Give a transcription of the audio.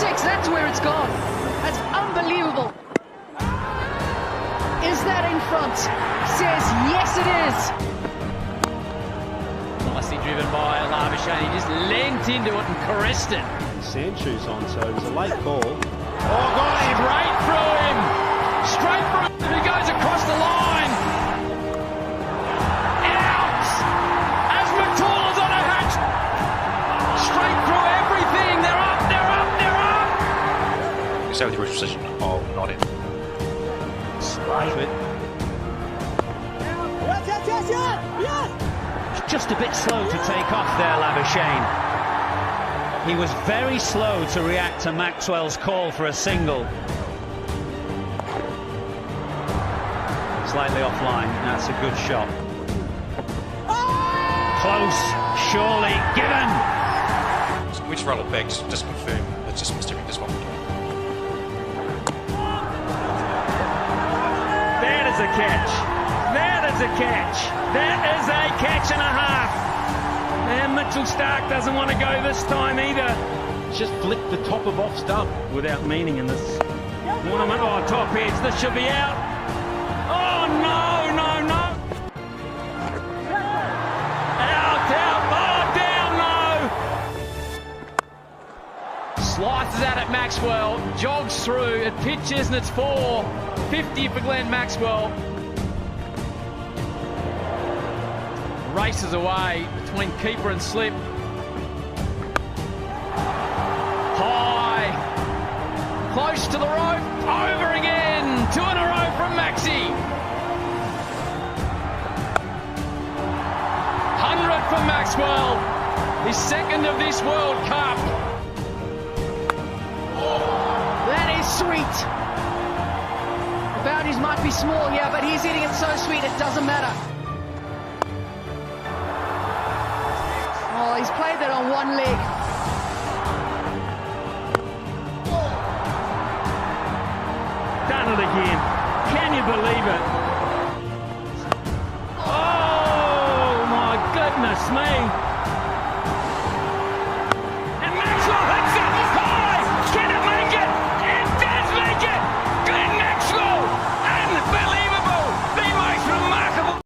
6, that's where it's gone. That's unbelievable. Is that in front? Says yes it is. Nicely driven by Labuschagne. He just leant into it and caressed it. Sand shoes on, so it was a late call. Oh, got him! Straight through him! Straight through him! He goes across the line! Out! As McCall is on a hatch! Straight through everything! They're up! They're up! They're up! So with your precision, oh, not in. Straight it. Just a bit slow to take off there, Labuschagne. He was very slow to react to Maxwell's call for a single. Slightly offline, that's a good shot. Close, surely, given! Which roll of pegs, just confirm, it's just Mr. Victor's one. That is a catch. That is a catch. That is a catch and a half. And Mitchell Stark doesn't want to go this time either. Just flicked the top of off stump. Without meaning in this tournament. Oh, top edge. This should be out. Oh, no, no, no. Out, out. Oh, down, no. Slices out at Maxwell. Jogs through. It pitches and it's 4-50 for Glenn Maxwell. Races away between keeper and slip. High. Close to the rope. Over again. 2 in a row from Maxi. 100 for Maxwell. His second of this World Cup. That is sweet. The boundaries might be small, yeah, but he's hitting it so sweet it doesn't matter. Oh, he's played that on one leg. Done it again. Can you believe it?